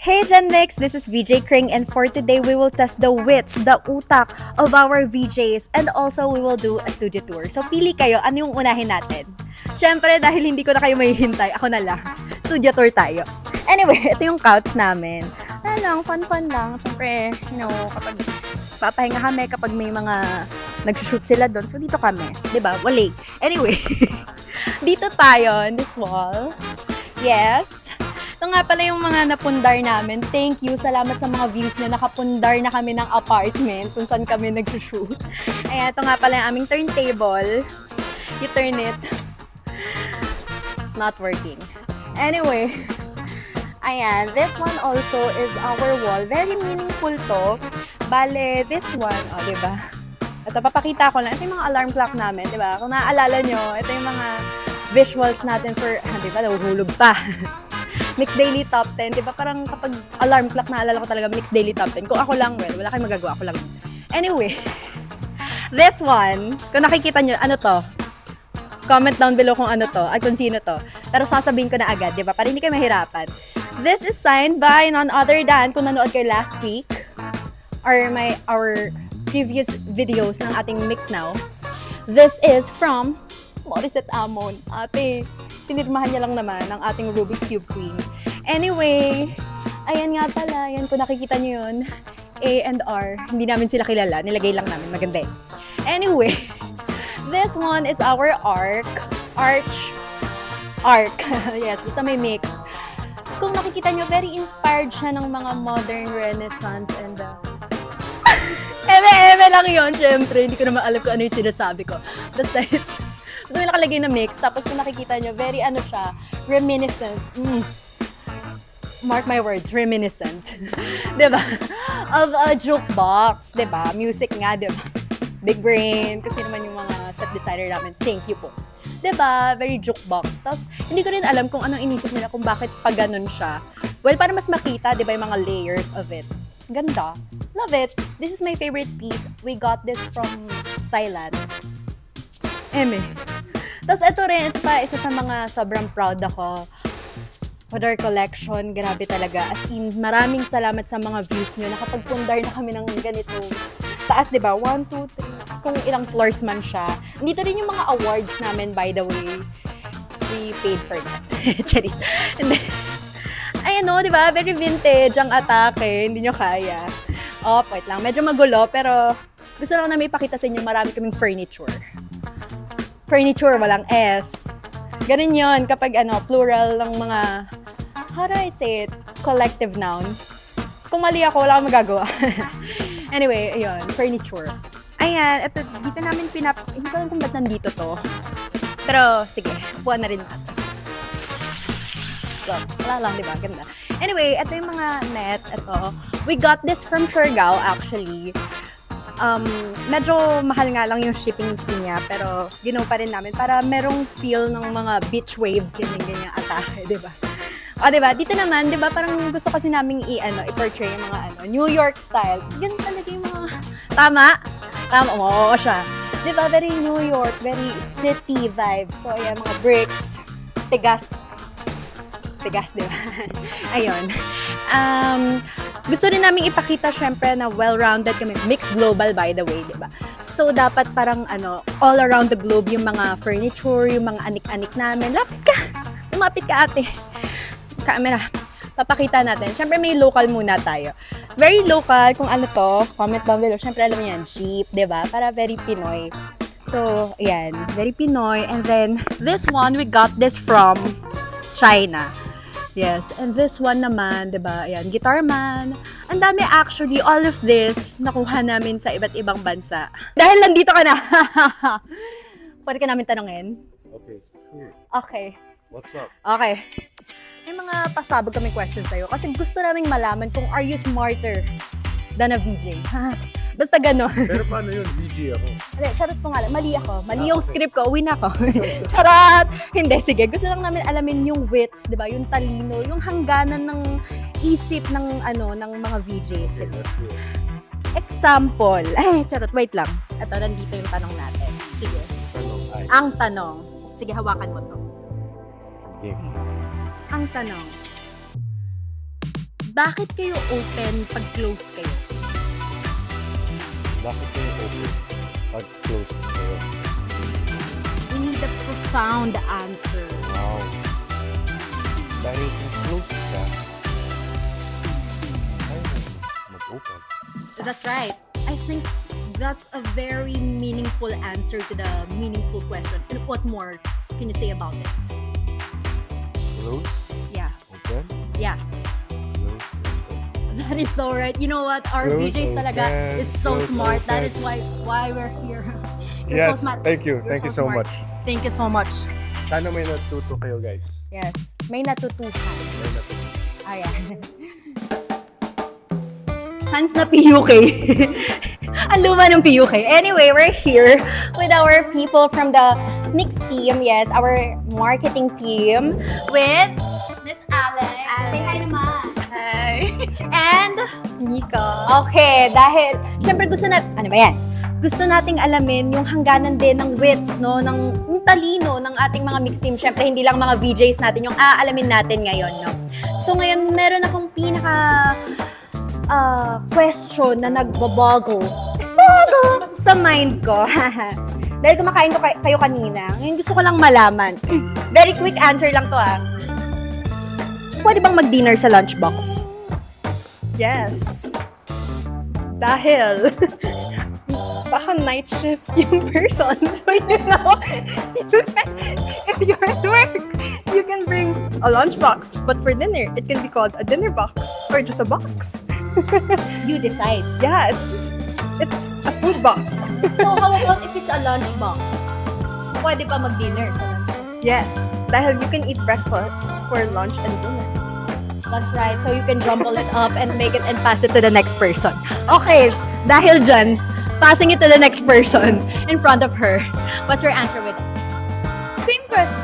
Hey Gen Mix, this is VJ Kring and for today we will test the wits, the utak of our VJs and also we will do a studio tour. So pili kayo, ano yung unahin natin? Syempre dahil hindi ko na kayo mahihintay, ako na lang. Studio tour tayo. Anyway, ito yung couch namin. Ano lang, fun-fun lang. Syempre, kapag papahinga kami, kapag may mga nagsushoot sila doon, so dito kami. Diba? Wala. Anyway, dito tayo on this wall. Yes. Ito nga pala yung mga napundar namin. Thank you. Salamat sa mga views na nakapundar na kami ng apartment kung saan kami nagsushoot. Ayan, ito nga pala yung aming turntable. You turn it. Not working. Anyway, ayan. This one also is our wall. Very meaningful to. Bale, this one, diba? Ito, papakita ko lang. Ito yung mga alarm clock namin, diba? Kung naaalala nyo, ito yung mga visuals natin for, diba, nahuhulog pa. Mix Daily Top 10, di ba? Parang kapag alarm clock, naalala ko talaga Mix Daily Top 10. Kung ako lang, well, wala kayong magagawa, ako lang. Anyway, this one, kung nakikita nyo, ano to? Comment down below kung ano to, at kung sino to. Pero sasabihin ko na agad, di ba? Para hindi kayo mahirapan. This is signed by none other than, kung nanood kayo last week, or our previous videos ng ating Mix Now. This is from Morissette Amon. Ate, pinirmahan niya lang naman ng ating Rubik's Cube Queen. Anyway, ayan nga pala, yan kung nakikita niyo yun, A and R, hindi namin sila kilala, nilagay lang namin, maganda eh. Anyway, this one is our arc. Yes, basta may mix. Kung nakikita niyo, very inspired siya ng mga modern renaissance and eme lang yun, syempre, hindi ko naman alam kung ano yung sinasabi ko. Basta it's ito yung nakalagay na mix, tapos kung nakikita nyo, very siya, reminiscent. Mark my words, reminiscent. Diba? Of a jukebox, diba? Music nga, diba? Big brain, kasi naman yung mga set designer namin, thank you po. Diba? Very jukebox. Tapos, hindi ko rin alam kung anong inisip nila, kung bakit pag ganun siya. Well, para mas makita, diba, yung mga layers of it. Ganda. Love it. This is my favorite piece. We got this from Thailand. Eme. Tapos ito rin, ito pa, isa sa mga sobrang proud ako with our collection. Grabe talaga. As in, maraming salamat sa mga views nyo. Nakapagpundar na kami ng ganito. Taas, di ba? 1, 2, 3. Kung ilang floors man siya. Dito rin yung mga awards namin, by the way. We paid for that. Charis. And then, ayan o, di ba? Very vintage ang atake. Hindi nyo kaya. Oh, wait lang. Medyo magulo, pero gusto lang na may pakita sa inyo. Marami kaming furniture. Furniture, walang S. Ganun yun kapag plural ng mga, how do I say it? Collective noun. Kung mali ako, wala akong magagawa. Anyway, ayun, furniture. Ayan, ito, dito namin hindi ko alam kung ba't nandito to. Pero, sige, buwan na rin natin. So, wala lang, di ba? Ganda. Anyway, ito yung mga net, ito. We got this from Siargao, actually. Medyo mahal nga lang yung shipping fee niya, pero ginawa pa rin namin para merong feel ng mga beach waves, ganyan atake, di ba? O, di ba? Dito naman, di ba, parang gusto kasi naming i-portray yung mga New York style. Ganun talaga yung mga, tama, oo siya. Di ba, very New York, very city vibes. So, ayan, mga bricks, tigas, di ba? Ayun. Gusto rin namin ipakita syempre na well-rounded kami. Mixed global, by the way, di ba? So, dapat parang all around the globe yung mga furniture, yung mga anik-anik namin. Lapit ka! Lumapit ka, ate. Camera. Papakita natin. Syempre, may local muna tayo. Very local, kung ano to, comment down below. Syempre, alam niyo yan, Jeep, di ba? Para very Pinoy. So, ayan. Very Pinoy. And then, this one, we got this from China. Yes, and this one naman, di ba, ayan, Guitar Man. Ang dami actually, all of this, nakuha namin sa iba't ibang bansa. Dahil nandito ka na, pwede ka namin tanungin? Okay, sure. Okay. What's up? Okay. May mga pasabog kami questions sa'yo kasi gusto naming malaman kung are you smarter than a VJ. Basta gano'n. Pero paano yun? VG ako. Hindi, charot ko nga lang. Mali ako. Mali yung script ko. Uwi na ako. Charot! Hindi, sige. Gusto lang namin alamin yung wits, di ba? Yung talino, yung hangganan ng isip ng, ng mga VJs. Okay, let's go. Example. Ay, charot. Wait lang. Ito, nandito yung tanong natin. Sige. Tanong ay. Ang tanong. Sige, hawakan mo to. Game. Ang tanong. Bakit kayo open pag close kayo? Bakit kayo open? Pag close kayo. We need a profound answer. Wow. Dahil kung close ka, ayaw mo mag-open. That's right. I think that's a very meaningful answer to the meaningful question. And what more can you say about it? Close, Yeah. open, Yeah. close, open. That is so right. You know what? Our Close, VJs talaga open, is so close, smart. That open. is why we're here. You're Yes, so smart. thank you. You're Thank you so smart. much. Thank you so much. Sana may natuto kayo, guys. Yes. May natutuhan. May natuto. Ayan. Hans na PUK. Ang luma ng PUK. Anyway, we're here with our people from the mixed team. Yes, our marketing team with Miss Alex. Say hi naman. Hi! And Mika. okay, dahil syempre gusto natin, ano ba yan? Gusto nating alamin yung hangganan din ng wits, no? Ng talino ng ating mga mixed team. Syempre, hindi lang mga VJs natin yung aalamin natin ngayon, no? So ngayon, meron akong question na nagbabago sa mind ko. Dahil kumakain ko kayo kanina, ngayon gusto ko lang malaman. Very quick answer lang to, ah. Pwede bang mag-dinner sa lunchbox? Yes. Dahil baka night shift yung person. So, you know, if you're at work, you can bring a lunchbox. But for dinner, it can be called a dinner box or just a box. You decide. Yeah, it's a food box. So how about if it's a lunchbox? Pwede pa mag-dinner sa lunchbox? Yes, dahil you can eat breakfast for lunch and dinner. That's right. So you can jumble it up and make it and pass it to the next person. Okay, dahil dyan, passing it to the next person in front of her. What's your answer with it? Same question.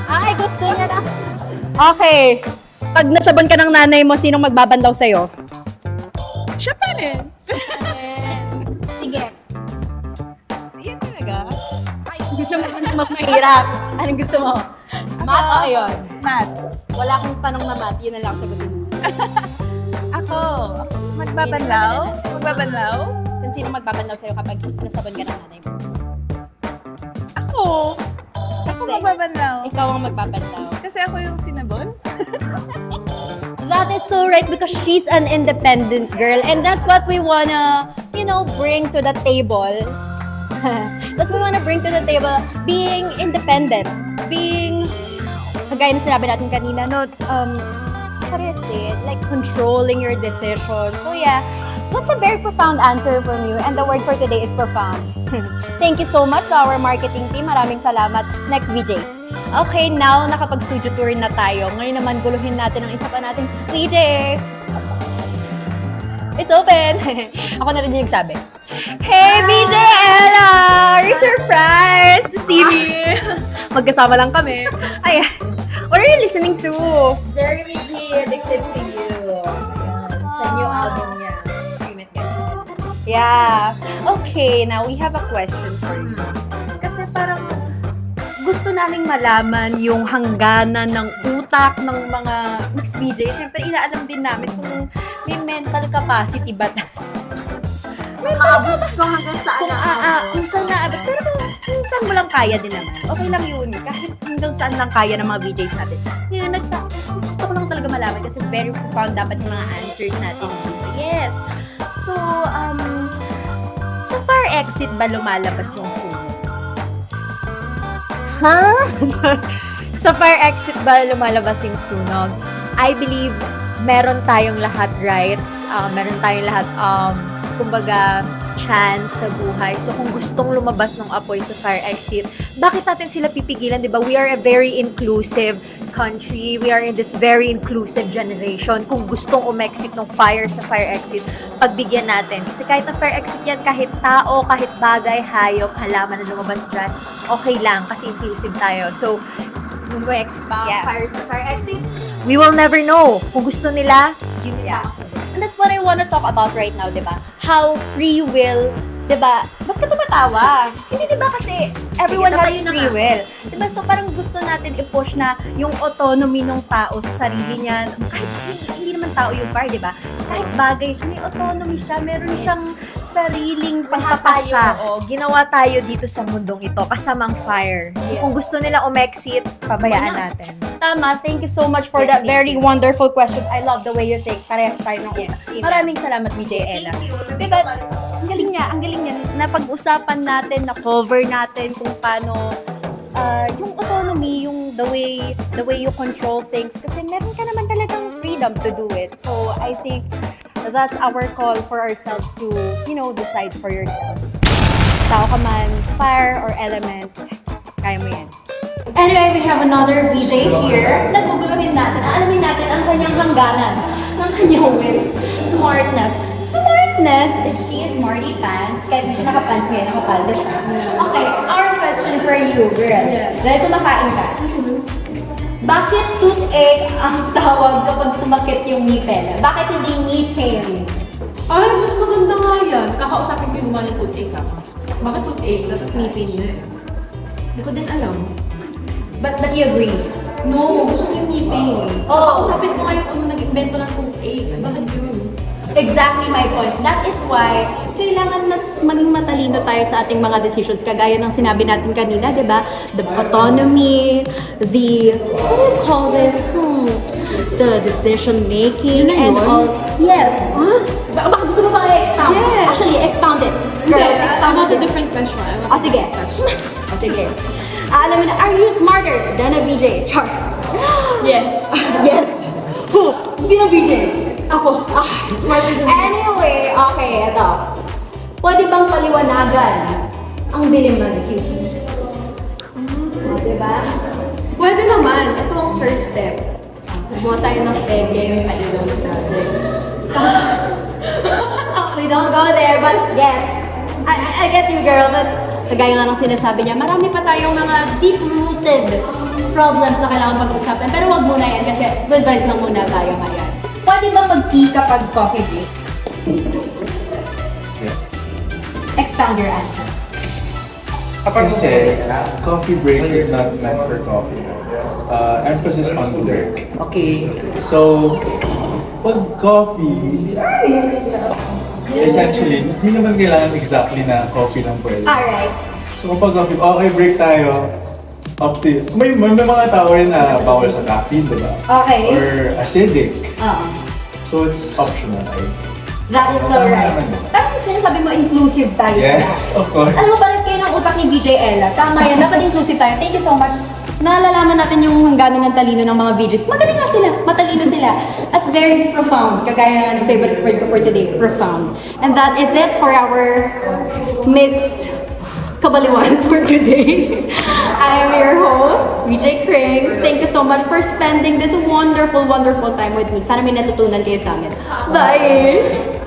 Ay, gusto niya na. Okay. Pag nasabon ka ng nanay mo, sinong magbabanlaw sa'yo? Siya pa rin. Sige. Yan talaga. Gusto mo mas mahirap. Anong gusto mo? Math o yun? Math. Wala akong tanong na math. Yun na lang sagutin mo. Ako. Magbabanlaw? Magbabanlaw? Kung sino magbabanlaw sa'yo kapag nasabon ka ng nanay mo? Ako. Ako Kasi magbabanlaw. Ikaw ang magbabanlaw. Kasi ako yung sinabon. That is so right because she's an independent girl and that's what we wanna, bring to the table. That's what we wanna bring to the table. Being independent. Being, kagaya na sinabi natin kanina, what is it? Like controlling your decisions. So yeah, that's a very profound answer from you and the word for today is profound. Thank you so much to our marketing team. Maraming salamat. Next VJ. Okay, now nakapag-studio tour na tayo. Ngayon naman guluhin natin ang isa pa nating VJ. It's open! Ako na rin yung nagsabi. Hey, VJ Ella! You're surprised to see me! Magkasama lang kami. Ayan. What are you listening to? Jeremy G, Addicted to You. Ayan, sa new album niya. Stream it, guys. Yeah. Okay, now we have a question for you. Kasi parang gusto naming malaman yung hangganan ng utak ng mga mixed VJ. Siyempre, inaalam din namin kung may mental capacity ba Kung hanggang saan kung saan naabot. Pero kung saan mo lang kaya din naman. Okay lang yun. Kahit hanggang saan lang kaya ng mga VJs natin. Yun, gusto ko lang talaga malaman kasi very profound dapat yung mga answers natin. Yes. So, sa fire exit ba lumalabas yung food? Sa fire exit ba lumalabas yung sunog? I believe meron tayong lahat rights, meron tayong lahat, kumbaga, chance sa buhay. So kung gustong lumabas ng apoy sa fire exit, bakit natin sila pipigilan, di ba? We are a very inclusive country. We are in this very inclusive generation. Kung gustong umexit ng fire sa fire exit, pagbigyan natin. Kasi kahit na fire exit yan, kahit tao, kahit bagay, hayop, halaman na lumabas dyan, okay lang kasi inclusive tayo. So, Yung exit ba? Yeah. Fire sa fire exit? we will never know. Kung gusto nila, yun Yeah. And that's what I want to talk about right now, di ba? How free will, di ba? Ba't ka tumatawa? Hindi, di ba? Kasi everyone Sige, has tayo na free nga. will. Di Diba? So parang gusto natin i-push na yung autonomy ng tao sa sarili niya. Kahit hindi naman tao yung fire, diba? Kahit bagay siya, may autonomy siya, meron siyang sariling pagpapasya. Oo, ginawa tayo dito sa mundong ito, kasamang fire. So Yes. kung gusto nila umexit, pabayaan natin. Tama, thank you so much for Yes, that thank very you. wonderful question. I love the way you think. Parehas tayo ng una. Yes, Maraming salamat, BJ Ella. Diba, ang galing niya. Napag-usapan natin, na-cover natin kung paano yung autonomy, yung the way you control things. Kasi meron ka naman talagang freedom to do it. So, I think that's our call for ourselves to, decide for yourself. Tao ka man, fire or element, kaya mo yan. Anyway, we have another VJ here. Naguguluhin natin, alamin natin ang kanyang hangganan, ng kanyang wits, smartness. Smartness, she is smarty pants. Kahit na siya nakapants ngayon, nakapalda siya. Okay, our question for you, girl. Dahil kumakain ka. Bakit toothache ang tawag kapag sumakit yung ngipin? Bakit hindi knee pain? Ay, mas maganda nga yan. Kakausapin ko yung mga ng toothache ako. Bakit toothache? Dapat ngipin yun. Hindi ko din alam. But you agree? No, gusto ko yung ngipin. Oo. Kakausapin ko ngayon kung nag-invento ng toothache. Bakit yun? Exactly my point. That is why kailangan mas maging matalino tayo sa ating mga decisions. Kagaya ng sinabi natin kanina, di ba? The autonomy, what do you call this? The decision making Yun na and yun? all. Yes. Huh? Baka gusto mo ba i-expound? Yes. Actually, expound it. Girl, Hindi, I expound want a it. different question. I want O a sige. different question. O sige. Alam mo na, are you smarter than a VJ? Char. Yes. Yes. Who? Sino VJ? Ako. Smarter than me. Anyway, okay, ito. Pwede bang paliwanagan ang dilim ng QC? Diba? Pwede naman. Ito ang first step. Gumawa tayo ng pegeng palilong natin. We don't go there, but yes. I get you, girl, but kagaya nga ng sinasabi niya, marami pa tayong mga deep-rooted problems na kailangan pag-usapan. Pero wag muna yan kasi good vibes lang muna tayo ngayon. Pwede ba mag-tea kapag coffee break? Yes. Expound your answer. Kasi coffee break is not meant for coffee. Emphasis on the break. Okay. So, pag coffee, essentially, hindi naman kailangan exactly na coffee lang pwede. Alright. So, kung pag coffee, okay, break tayo. Up to you. May mga tao rin na bawal sa caffeine, di ba? Okay. Or acidic. So, So, it's optional, right? that is so Tama right. naman yun. Tapos sinasabi mo, inclusive tayo. Yes, of course. Alam mo, pares kayo ng utak ni BJ Ella. Tama yan, dapat inclusive tayo. Thank you so much. Nalalaman natin yung hangganan ng talino ng mga VJs. Magaling nga sila, matalino sila. At very profound. Kagaya nga ng favorite word ko for today, profound. And that is it for our mixed kabaliwan for today. I am your host, VJ Kring. Thank you so much for spending this wonderful, wonderful time with me. Sana may natutunan kayo sa amin. Bye!